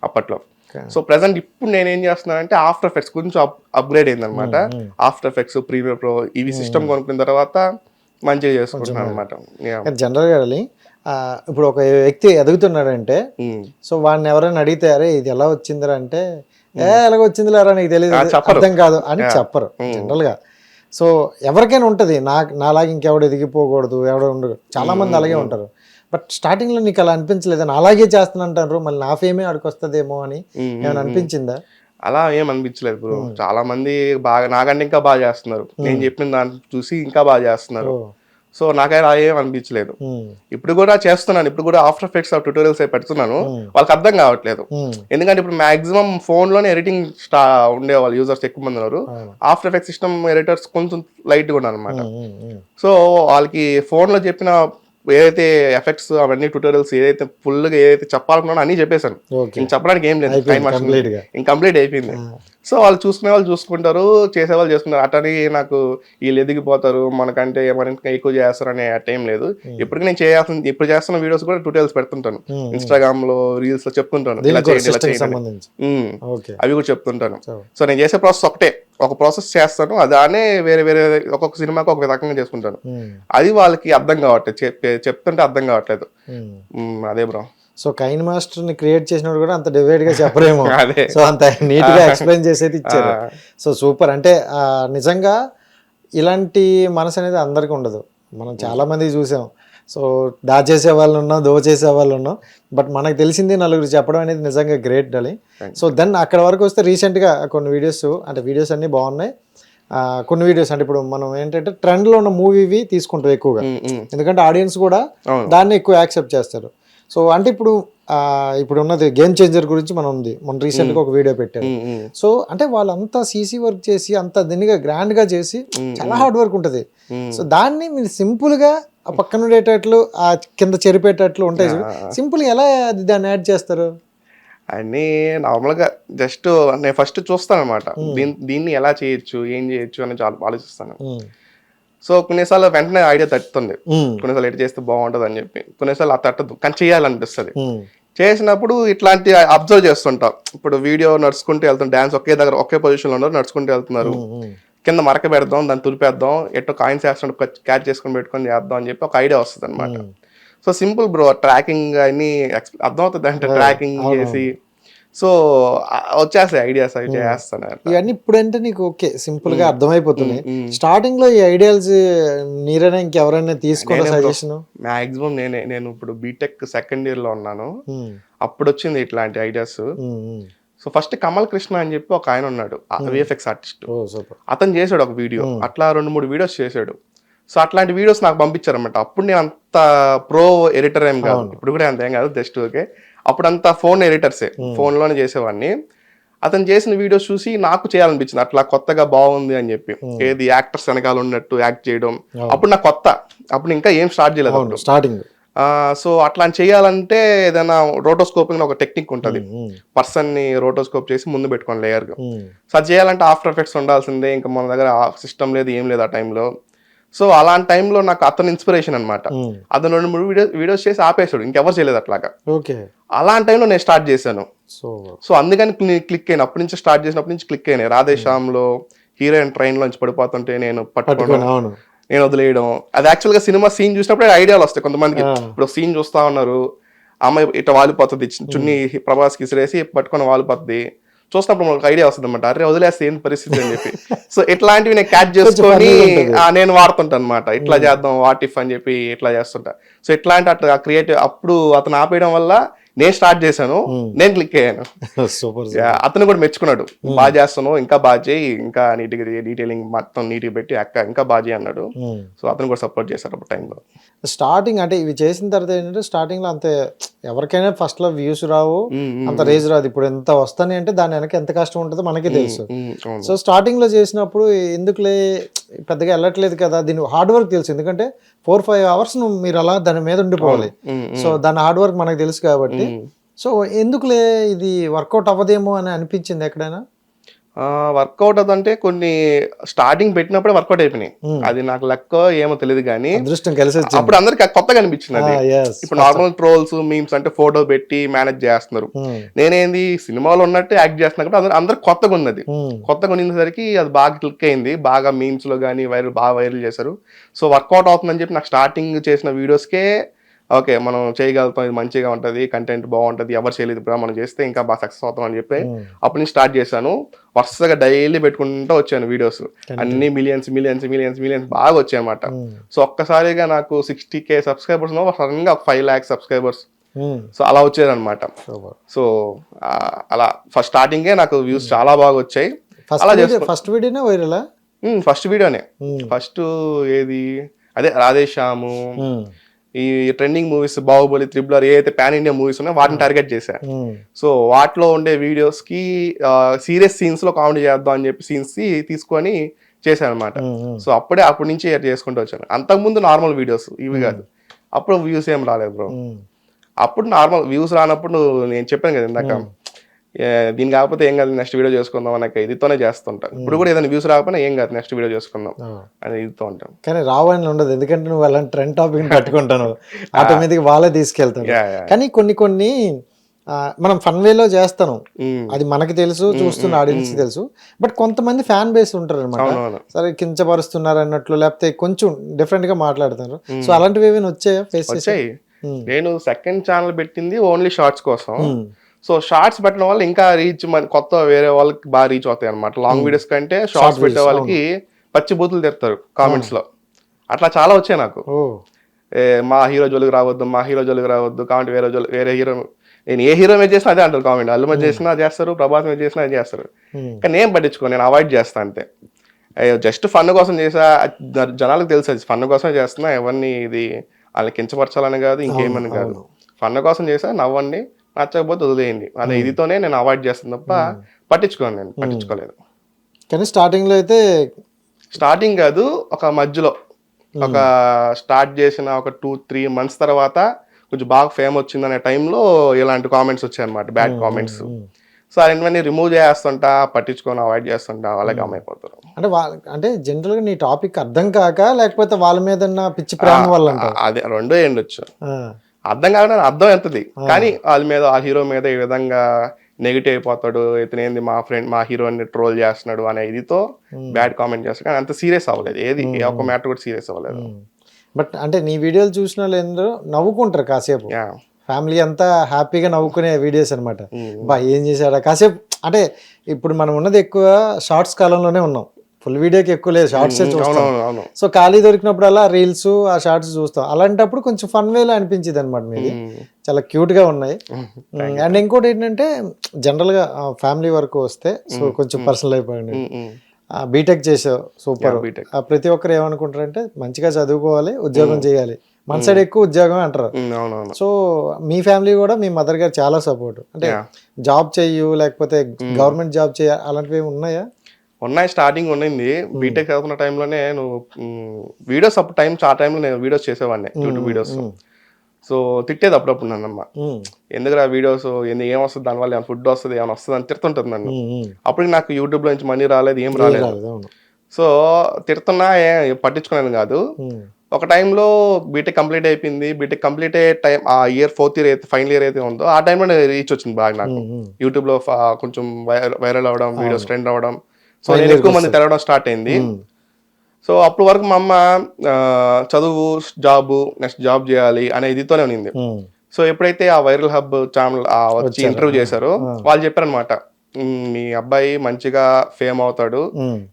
అప్పట్లో. So present ఇప్పుడు నేనేం చేస్తున్నానంటే ఆఫ్టర్ ఎఫెక్ట్స్ కొంచెం అప్గ్రేడ్ అయిందనమాట. ఆఫ్టర్ ఎఫెక్ట్స్, ప్రీమియర్ ప్రో ఇవి సిస్టమ్ కొనుక్కున్న తర్వాత మంచిగా చేసుకుంటున్నాను అనమాట. జనరల్గా ఇప్పుడు ఒక వ్యక్తి ఎదుగుతున్నాడంటే సో వాడిని ఎవరైనా అడిగితే అరే ఇది ఎలా వచ్చిందిరా అంటే ఎలాగ వచ్చిందిలేరా నీకు తెలియదు అర్థం కాదు అని చెప్పరు జనరల్గా. సో ఎవరికైనా ఉంటుంది నాలాగా ఇంకెవడు ఎదిగిపోకూడదు ఎవడో ఉండదు, చాలా మంది అలాగే ఉంటారు. బట్ స్టార్టింగ్ లో నీకు అలా అనిపించలేదు అలాగే చేస్తానంటారు మళ్ళీ నా ఫేమే ఆడికి వస్తుందేమో అని ఏమైనా అనిపించిందా? అలా ఏం అనిపించలేదు బ్రో. చాలా మంది బాగా నాకంటే ఇంకా బాగా చేస్తున్నారు, నేను చెప్పిన దాన్ని చూసి ఇంకా బాగా చేస్తున్నారు. సో నాకైనా ఏం అనిపించలేదు. ఇప్పుడు కూడా చేస్తున్నాను, ఇప్పుడు కూడా ఆఫ్టర్ ఎఫెక్ట్స్ ట్యూటోరియల్స్ పెడుతున్నాను. వాళ్ళకి అర్థం కావట్లేదు, ఎందుకంటే ఇప్పుడు మాక్సిమం ఫోన్ లోనే ఎడిటింగ్ ఉండేవాళ్ళు యూజర్స్ ఎక్కువ మంది ఉన్నారు. ఆఫ్టర్ ఎఫెక్ట్స్ సిస్టమ్ ఎడిటర్స్ కొంచెం లైట్ గా ఉన్నారు అనమాట. సో వాళ్ళకి ఫోన్ లో చెప్పిన ఏదైతే ఎఫెక్ట్స్ అవన్నీ ట్యూటోరియల్స్ ఏదైతే ఫుల్ గా ఏదైతే చెప్పాలనుకున్నానో అన్ని చెప్పేశాను. ఇంక చెప్పడానికి ఏం లేదు, టైం ఇంకంప్లీట్ అయిపోయింది. సో వాళ్ళు చూసుకునే వాళ్ళు చూసుకుంటారు, చేసేవాళ్ళు చేసుకుంటారు. అటని నాకు వీళ్ళు ఎదిగిపోతారు మనకంటే మనకి ఎక్కువ చేస్తారు అనే టైం లేదు. ఇప్పటికీ నేను ఇప్పుడు చేస్తున్న వీడియోస్ కూడా ట్యూటోరియల్స్ పెడుతుంటాను, ఇన్స్టాగ్రామ్ లో రీల్స్ లో చెప్తుంటాను, ఇలా చేయండి ఇలా చేయండి అవి కూడా చెప్తుంటాను. సో నేను చేసే ప్రాసెస్ ఒక ప్రాసెస్ చేస్తాను, అదానే వేరే వేరే ఒక్కొక్క సినిమాకి ఒక రకంగా చేసుకుంటాను. అది వాళ్ళకి అర్థం కావట్లేదు, చెప్తుంటే అర్థం కావట్లేదు. అదే బ్రో. సో కైన్ మాస్టర్ ని క్రియేట్ చేసినప్పుడు కూడా అంత డివైడ్ గా చెప్పరేమో, సో అంత నీట్ గా ఎక్స్ప్లెయిన్ చేసేది ఇచ్చారు. So super. అంటే నిజంగా ఇలాంటి మనసు అనేది అందరికి ఉండదు, మనం చాలా మంది చూసాం. సో దాచేసే వాళ్ళు ఉన్నాం, దోచేసే వాళ్ళు ఉన్నాం, బట్ మనకు తెలిసింది నలుగురు చెప్పడం అనేది నిజంగా గ్రేట్ డాలి. సో దెన్ అక్కడ వరకు వస్తే రీసెంట్గా కొన్ని వీడియోస్, అంటే వీడియోస్ అన్నీ బాగున్నాయి. కొన్ని వీడియోస్ అంటే ఇప్పుడు మనం ఏంటంటే ట్రెండ్లో ఉన్న మూవీవి తీసుకుంటాం ఎక్కువగా, ఎందుకంటే ఆడియన్స్ కూడా దాన్ని ఎక్కువ యాక్సెప్ట్ చేస్తారు. సో అంటే ఇప్పుడు ఉన్నది గేమ్ చేంజర్ గురించి మన రీసెంట్గా ఒక వీడియో పెట్టారు. సో అంటే వాళ్ళంతా సీసీ వర్క్ చేసి అంత దీనిగా గ్రాండ్గా చేసి చాలా హార్డ్ వర్క్ ఉంటుంది. సో దాన్ని మీరు సింపుల్గా ఆ పక్కన ఉండేటట్లు ఆ కింద చెరిపేటట్లు ఉంటాయి, సింపుల్ ఎలా దాన్ని యాడ్ చేస్తారు? అన్నీ నార్మల్గా జస్ట్ నేను ఫస్ట్ చూస్తాను అనమాట, దీన్ని ఎలా చేయొచ్చు ఏం చేయొచ్చు అని చాలా ఆలోచిస్తాను. సో కొన్నిసార్లు వెంటనే ఐడియా తట్టుతుంది, కొన్నిసార్లు ఎటు చేస్తే బాగుంటుంది అని చెప్పి, కొన్నిసార్లు అది తట్టదు కానీ చేయాలనిపిస్తుంది. చేసినప్పుడు ఇట్లాంటి అబ్జర్వ్ చేస్తుంటాం. ఇప్పుడు వీడియో నడుచుకుంటూ వెళ్తాం, డాన్స్ ఒకే పొజిషన్లో ఉన్నారు, నడుచుకుంటూ వెళ్తున్నారు, కింద మరక పెడదాం, దాన్ని తులిపేద్దాం, ఎట్టో కాయిన్స్ వేస్తుంటే క్యాచ్ చేసుకుని పెట్టుకొని చేద్దాం అని చెప్పి ఒక ఐడియా వస్తుంది అనమాట. సో సింపుల్ బ్రో, ట్రాకింగ్ అన్ని అర్థమవుతుంది అంటే ట్రాకింగ్ చేసి సో వచ్చేస్తాయి ఐడియాస్, అవి చేస్తాను ఇవన్నీ. ఇప్పుడంటే నీకు ఓకే సింపుల్ గా అర్థమైపోతుంది. స్టార్టింగ్ లో ఈ ఐడియాస్ నీరైనా ఇంకెవరైనా తీసుకున్న సజెషన్? మాక్సిమం నేను ఇప్పుడు బీటెక్ సెకండ్ ఇయర్ లో ఉన్నాను, అప్పుడు వచ్చింది ఇట్లాంటి ideas. So first Kamal Krishna అని చెప్పి ఒక ఆయన ఉన్నాడు, విఎఫ్ఎక్స్ ఆర్టిస్ట్. అతను చేశాడు ఒక వీడియో, అట్లా 2-3 వీడియోస్ చేశాడు. సో అట్లాంటి వీడియోస్ నాకు పంపించారు అనమాట. అప్పుడు నేను అంత ప్రో ఎడిటర్ ఏం కాదు, ఇప్పుడు కూడా అంత ఏం కాదు, జస్ట్ ఓకే. అప్పుడంతా ఫోన్ ఎడిటర్సే, ఫోన్లోనే చేసేవాడిని. అతను చేసిన వీడియోస్ చూసి నాకు చేయాలనిపించింది, అట్లా కొత్తగా బాగుంది అని చెప్పి. ఏది యాక్టర్స్ వెనకాల ఉన్నట్టు యాక్ట్ చేయడం, అప్పుడు నాకు కొత్త, అప్పుడు ఇంకా ఏం స్టార్ట్ చేయలేదు స్టార్టింగ్. సో అట్లా చేయాలంటే ఏదైనా రోటోస్కోపింగ్ ఒక టెక్నిక్ ఉంటుంది, పర్సన్ ని రోటోస్కోప్ చేసి ముందు పెట్టుకోండి లేయర్ గా. సో అది చేయాలంటే ఆఫ్టర్ ఎఫెక్ట్స్ ఉండాల్సిందే, ఇంకా మన దగ్గర సిస్టమ్ లేదు ఏం లేదు ఆ టైంలో. సో అలాంటి టైంలో నాకు అతను ఇన్స్పిరేషన్ అనమాట. అతను 2-3 వీడియోస్ చేసి ఆపేసాడు, ఇంకెవరు చేయలేదు అట్లాగా. అలాంటి టైంలో నేను స్టార్ట్ చేశాను. సో అందుకని క్లిక్ అయిన, అప్పటి నుంచి స్టార్ట్ చేసినప్పటి నుంచి క్లిక్ అయినాయి. రాధేశ్యామ్ లో హీరోయిన్ ట్రైన్ లోంచి పడిపోతుంటే నేను పట్టుకోవడం, నేను వదిలేయడం. అది యాక్చువల్ గా సినిమా సీన్ చూసినప్పుడు ఐడియాలు వస్తాయి కొంతమందికి. ఇప్పుడు సీన్ చూస్తా ఉన్నారు, అమ్మాయి ఇట్లా వాలిపోతుంది, చున్ని ప్రభాస్ కి ఇసిరేసి పట్టుకొని వాలిపోతుంది, చూసినప్పుడు మనకు ఐడియా వస్తుంది అనమాట, అరే వదిలేస్తే ఏం పరిస్థితి అని చెప్పి. సో ఇట్లాంటివి నేను క్యాచ్ చేసుకొని నేను వాడుతుంటాను అనమాట, ఇట్లా చేద్దాం వాట్ ఇఫ్ అని చెప్పి ఇట్లా చేస్తుంటా. సో ఇట్లాంటి అట్లా క్రియేటివ్, అప్పుడు అతను ఆపేయడం వల్ల నేను స్టార్ట్ చేశాను, నేను క్లిక్ అయ్యాను. అతను కూడా మెచ్చుకున్నాడు, బాగా చేస్తాను, ఇంకా బాగా చేయి, ఇంకా నీట్గా డీటెయిలింగ్ మొత్తం నీట్గా పెట్టి ఇంకా బాగా చేయి అన్నాడు. సో అతను కూడా సపోర్ట్ చేశారు అప్పుడు టైంలో. స్టార్టింగ్ అంటే ఇవి చేసిన తర్వాత ఏంటంటే స్టార్టింగ్ లో అంతే ఎవరికైనా ఫస్ట్ లో వ్యూస్ రావు, అంత రేజ్ రాదు. ఇప్పుడు ఎంత వస్తాయి అంటే దాని వెనక ఎంత కష్టం ఉంటుందో మనకే తెలుసు. సో స్టార్టింగ్ లో చేసినప్పుడు ఎందుకులే పెద్దగా వెళ్ళట్లేదు కదా, దీని హార్డ్ వర్క్ తెలుసు, ఎందుకంటే 4-5 hours మీరు అలా దాని మీద ఉండిపోవాలి. సో దాని హార్డ్ వర్క్ మనకు తెలుసు కాబట్టి. సో ఎందుకులే ఇది వర్కౌట్ అవ్వదేమో అని అనిపించింది ఎక్కడైనా? వర్కౌట్ అదంటే కొన్ని స్టార్టింగ్ పెట్టినప్పుడే వర్కౌట్ అయిపోయినాయి. అది నాకు లెక్క ఏమో తెలియదు కానీ అదృష్టం కలిసి వచ్చింది. అప్పుడు అందరికి కొత్తగా అనిపించింది అది. ఇప్పుడు నార్మల్ ట్రోల్స్ మీమ్స్ అంటే ఫోటో పెట్టి మేనేజ్ చేస్తున్నారు. నేనేంది సినిమాలో ఉన్నట్టు యాక్ట్ చేస్తున్నా కాబట్టి అందరికి కొత్తగా ఉన్నది. కొత్తగా ఉండేసరికి అది బాగా క్లిక్ అయింది. బాగా మీమ్స్ లో కానీ బాగా వైరల్ చేశారు. సో వర్కౌట్ అవుతుందని చెప్పి నాకు స్టార్టింగ్ చేసిన వీడియోస్కే ఓకే మనం చేయగలుగుతాం, ఇది మంచిగా ఉంటుంది, కంటెంట్ బాగుంటుంది, ఎవరు చేయలేదు ఇప్పుడు మనం చేస్తే ఇంకా బాగా సక్సెస్ అవుతాం అని చెప్పి అప్పటి నుంచి స్టార్ట్ చేశాను. వరుసగా డైలీ పెట్టుకుంటూ వచ్చాను వీడియోస్. అన్ని మిలియన్స్ బాగా వచ్చాయి అనమాట. సో ఒక్కసారిగా నాకు 60K సబ్స్క్రైబర్స్ సడన్ గా 5 lakhs సబ్స్క్రైబర్స్. సో అలా వచ్చేదన్నమాట. సో అలా ఫస్ట్ స్టార్టింగే నాకు వ్యూస్ చాలా బాగా వచ్చాయి. ఫస్ట్ వీడియోనే వైరల్. ఫస్ట్ వీడియోనే ఫస్ట్ ఏది అదే రాధేశ్యాము, ఈ ట్రెండింగ్ మూవీస్ బాహుబలి, త్రిబుల్ ఏదైతే పాన్ ఇండియా మూవీస్ ఉన్నాయో వాటిని టార్గెట్ చేశారు. సో వాటిలో ఉండే వీడియోస్ కి సీరియస్ సీన్స్ లో కామెడీ చేద్దాం అని చెప్పి సీన్స్ తీసుకొని చేశాను అనమాట. సో అప్పటి నుంచి చేసుకుంటూ వచ్చాను. అంతకుముందు నార్మల్ వీడియోస్ ఇవి కాదు. అప్పుడు వ్యూస్ ఏం రాలేదు బ్రో. అప్పుడు నార్మల్ వ్యూస్ రానప్పుడు నేను చెప్పాను కదా ఇందాక, దీని కాకపోతే ఏం కాదు నెక్స్ట్ వీడియో చేసుకుందాం నాకు ఇదితోనే చేస్తుంటాను. ఇప్పుడు కూడా ఏదైనా వ్యూస్ రాకపోయినా ఏం కాదు నెక్స్ట్ వీడియో చేసుకుందాం అని ఇదితో ఉంటాం. కానీ రావని ఉండదు, ఎందుకంటే నువ్వు అలాంటి ట్రెండ్ టాపిక్ పట్టుకుంటాను ఆటోమేటిక్ వాళ్ళే తీసుకెళ్తాను. కానీ కొన్ని మనం ఫన్ వేలో చేస్తాను, అది మనకి తెలుసు, చూస్తున్న ఆడియన్స్ తెలుసు. బట్ కొంతమంది ఫ్యాన్ బేస్ ఉంటారు అనమాట, సరే కించపరుస్తున్నారు అన్నట్లు, లేకపోతే కొంచెం డిఫరెంట్ గా మాట్లాడుతున్నారు. సో అలాంటివి ఏమైనా వచ్చాయా ఫేస్ వచ్చాయి? నేను సెకండ్ ఛానల్ పెట్టింది ఓన్లీ షార్ట్స్ కోసం. సో షార్ట్స్ పెట్టడం వల్ల ఇంకా రీచ్ కొత్త వేరే వాళ్ళకి బాగా రీచ్ అవుతాయి అనమాట. లాంగ్ వీడియోస్ కంటే షార్ట్స్ పెట్టే వాళ్ళకి పచ్చి బూతులు తిడతారు కామెంట్స్ లో. అట్లా చాలా వచ్చాయి నాకు. మా హీరో జోలికి రావద్దు కామెంట్, వేరే హీరో, నేను ఏ హీరో మీద చేసినా అదే అంటారు కామెంట్. అల్లు మీద చేసినా చేస్తారు, ప్రభాస్ మీద చేసినా అది చేస్తారు. కానీ నేను పట్టించుకో, నేను అవాయిడ్ చేస్తా అంతే. జస్ట్ ఫన్ కోసం చేసా, జనాలకు తెలుసు అది ఫన్ కోసమే చేస్తున్నా, ఎవరిని ఇది వాళ్ళని కించపరచాలని కాదు, ఇంకేమని కాదు. ఫన్ కోసం చేసా, నవ్వండి, నచ్చకపోతే వదిలేయండి. అదే ఇదితోనే నేను అవాయిడ్ చేస్తాను తప్ప పట్టించుకోలేదు. కానీ స్టార్టింగ్ లో అయితే స్టార్టింగ్ కాదు, ఒక మధ్యలో ఒక స్టార్ట్ చేసిన ఒక 2-3 months తర్వాత కొంచెం బాగా ఫేమ్ వచ్చిందనే టైంలో ఇలాంటి కామెంట్స్ వచ్చాయి అనమాట, బ్యాడ్ కామెంట్స్. సో అవన్నీ రిమూవ్ చేస్తుంటా, పట్టించుకొని అవాయిడ్ చేస్తుంటా, వాళ్ళకి అమ్మైపోతారు. అంటే జనరల్ గా నీ టాపిక్ అర్థం కాక, లేకపోతే వాళ్ళ మీద పిచ్చి ప్రేమ వల్ల? అదే రెండో ఎండొచ్చు. అర్థం కాకుండా అర్థం ఎంతది, కానీ వాళ్ళ మీద, ఆ హీరో మీద ఈ విధంగా నెగిటివ్ అయిపోతాడు, ఇతనేంది మా హీరోని ట్రోల్ చేస్తున్నాడు అనే ఇదితో బ్యాడ్ కామెంట్ చేస్తాడు. కానీ అంత సీరియస్ అవ్వలేదు, ఏది ఒక మ్యాటర్ కూడా సీరియస్ అవ్వలేదు. బట్ అంటే నీ వీడియోలు చూసిన వాళ్ళు ఎందరో నవ్వుకుంటారు కాసేపు, ఫ్యామిలీ అంతా హ్యాపీగా నవ్వుకునే వీడియోస్ అనమాట. బా ఏం చేశాడా కాసేపు. అంటే ఇప్పుడు మనం ఉన్నది ఎక్కువ షార్ట్స్ కాలంలోనే ఉన్నాం, ఫుల్ వీడియోకి ఎక్కువ లేదు, షార్ట్స్ చూస్తాం. సో ఖాళీ దొరికినప్పుడు అలా రీల్స్, ఆ షార్ట్స్ చూస్తాం. అలాంటప్పుడు కొంచెం ఫన్ వేలో అనిపించింది అనమాట మీది. చాలా క్యూట్ గా ఉన్నాయి. అండ్ ఇంకోటి ఏంటంటే జనరల్ గా ఫ్యామిలీ వరకు వస్తే, సో కొంచెం పర్సనల్ అయిపోయింది. బీటెక్ చేసావు, సూపర్. ప్రతి ఒక్కరు ఏమనుకుంటారంటే మంచిగా చదువుకోవాలి, ఉద్యోగం చేయాలి, మన సైడ్ ఎక్కువ ఉద్యోగం అంటారు. సో మీ ఫ్యామిలీ కూడా, మీ మదర్ గారు చాలా సపోర్ట్. అంటే జాబ్ చెయ్యు, లేకపోతే గవర్నమెంట్ జాబ్ చేయ, అలాంటివి ఉన్నాయా? ఉన్నాయి, స్టార్టింగ్ ఉండింది. బీటెక్ చదువుకున్న టైంలోనే నువ్వు వీడియోస్, అప్పుడు ఆ టైంలో నేను వీడియోస్ చేసేవాడిని, యూట్యూబ్ వీడియోస్. సో తిట్టేది అప్పుడప్పుడు నన్నమ్మ, ఎందుకు వీడియోస్ ఏమొస్తుంది, దానివల్ల ఏమైనా ఫుడ్ వస్తుంది, ఏమైనా వస్తుంది అని తిడుతుంటుంది నన్ను. అప్పటికి నాకు యూట్యూబ్ లో నుంచి మనీ రాలేదు, ఏం రాలేదు. సో తిడుతున్నా పట్టించుకునేది కాదు. ఒక టైంలో బీటెక్ కంప్లీట్ అయిపోయింది. బీటెక్ కంప్లీట్ అయ్యే టైం, ఆ ఇయర్ 4th year అయితే, ఫైనల్ ఇయర్ అయితే ఉందో, ఆ టైంలో రీచ్ వచ్చింది బాగా నాకు. యూట్యూబ్ లో కొంచెం వైరల్ అవడం, వీడియోస్ ట్రెండ్ అవడం. సో నేను ఎక్కువ మంది తెరవడం స్టార్ట్ అయింది. సో అప్పటి వరకు మా అమ్మ చదువు, జాబు, నెక్స్ట్ జాబ్ చేయాలి అనే ఇదితోనే ఉంది. సో ఎప్పుడైతే ఆ వైరల్ హబ్ ఛానల్ వచ్చి ఇంటర్వ్యూ చేశారో, వాళ్ళు చెప్పారనమాట, మీ అబ్బాయి మంచిగా ఫేమ్ అవుతాడు,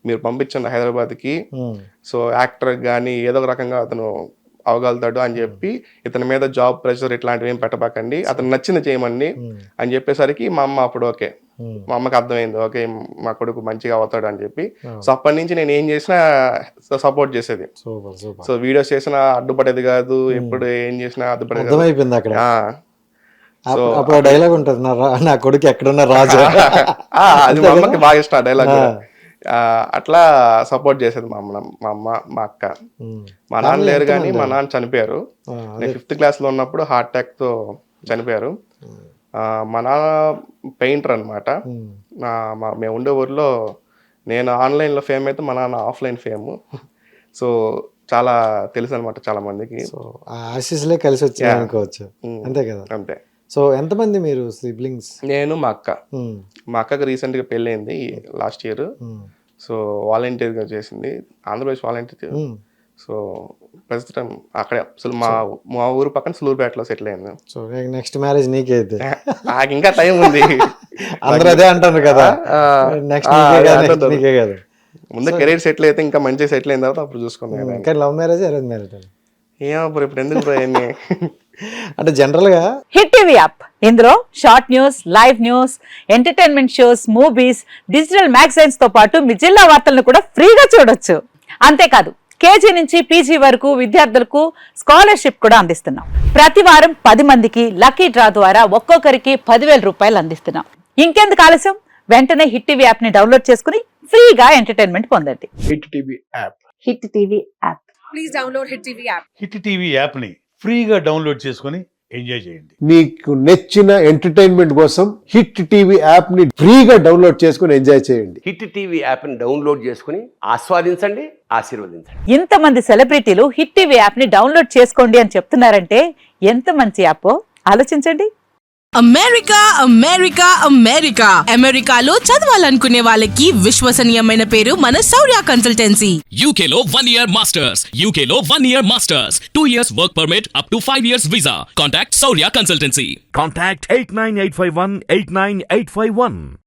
మీరు పంపించండి హైదరాబాద్ కి. సో యాక్టర్ గానీ ఏదో ఒక రకంగా అతను అవగలుగుతాడు అని చెప్పి, ఇతని మీద జాబ్ ప్రెషర్ ఇట్లాంటివి ఏం పెట్టబాకండి, అతను నచ్చింది చేయమండి అని చెప్పేసరికి మా అమ్మ అప్పుడు ఓకే, మా అమ్మకి అర్థమైంది, ఓకే మా కొడుకు మంచిగా అవుతాడు అని చెప్పి. సో అప్పటి నుంచి నేను ఏం చేసినా సపోర్ట్ చేసేది. సో వీడియోస్ చేసినా అడ్డుపడేది కాదు, ఎప్పుడు ఏం చేసినా అడ్డుపడేది. అప్పుడు డైలాగ్ ఉంటుంది, నా కొడుకు ఎక్కడున్నా రాజు, అది మా అమ్మకి బాగా ఇష్టం ఆ డైలాగ్. అట్లా సపోర్ట్ చేసేది మా అమ్మ, మా అక్క. మా నాన్న లేరు కానీ, మా నాన్న చనిపోయారు. నేను 5th class లో ఉన్నప్పుడు హార్ట్ అటాక్ తో చనిపోయారు. మా నాన్న పెయింటర్ అనమాట. మేము ఉండే ఊర్లో నేను ఆన్లైన్లో ఫేమ్ అయితే మా నాన్న ఆఫ్లైన్ ఫేమ్. సో చాలా తెలుసు అనమాట చాలా మందికి. సో ఆ ఆశీస్సులే కలిసి వచ్చాయి అనుకోవచ్చు, అంతే కదా. అంతే. సో ఎంతమంది మీరు సిబ్లింగ్స్? నేను మా అక్కకి రీసెంట్గా పెళ్ళయింది లాస్ట్ ఇయర్. సో వాలంటీర్గా చేసింది, ఆంధ్రప్రదేశ్ వాలంటీర్. సో ప్రస్తుతం అక్కడే అసలు మా ఊరు పక్కన సులూరుపేటలో సెటిల్ అయింది. సో నెక్స్ట్ మ్యారేజ్ నీకే అయితే? నాకు ఇంకా టైం ఉంది. అందరూ అదే అంటారు కదా, నెక్స్ట్ నీకే కదా. ముందు కెరీర్ సెటిల్ అయితే ఇంకా మంచిగా సెటిల్ అయిన తర్వాత అప్పుడు చూసుకున్నాను. కానీ లవ్ మ్యారేజ్ అరేంజ్ మ్యారేజ్? ఏమో ఇప్పుడు ఎందుకు పోయాన్ని అంటే జనరల్ గా హిట్ టీవీ యాప్, ఇందులో short news, live news, entertainment shows, movies, digital magazines తో పాటు మీ జిల్లా వార్తలను కూడా ఫ్రీగా చూడొచ్చు. అంతేకాదు కేజీ నుంచి పీజీ వరకు విద్యార్థులకు స్కాలర్షిప్ కూడా అందిస్తున్నాం. ప్రతి వారం 10 మందికి లక్కీ డ్రా ద్వారా ఒక్కొక్కరికి 10,000 రూపాయలు అందిస్తున్నాం. ఇంకెందుకు ఆలస్యం, వెంటనే హిట్ టీవీ యాప్ ని డౌన్లోడ్ చేసుకుని ఫ్రీగా ఎంటర్టైన్మెంట్ పొందండి. Hit TV app. Hit TV app. Please download hit TV app. Hit TV యాప్ని ఫ్రీగా డౌన్లోడ్ చేసుకొని ఎంజాయ్ చేయండి. మీకు నచ్చిన ఎంటర్టైన్మెంట్ కోసం హిట్ టీవీ యాప్ ని ఫ్రీగా డౌన్లోడ్ చేసుకుని ఎంజాయ్ చేయండి. హిట్ టీవీ యాప్ని డౌన్లోడ్ చేసుకుని ఆస్వాదించండి, ఆశీర్వదించండి. ఇంతమంది సెలబ్రిటీలు హిట్ టీవీ యాప్ ని డౌన్లోడ్ చేసుకోండి అని చెప్తున్నారంటే ఎంత మంచి యాప్ ఆలోచించండి. అమెరికా అమెరికా అమెరికా అమెరికాలో చదవాలనుకునే వాళ్ళకి విశ్వసనీయమైన పేరు మన శౌర్య కన్సల్టెన్సీ. UK లో 1 year masters. UK లో 1 year masters. 2 years work permit up to 5 years visa. Contact Saurya Consultancy. Contact 89851 89851.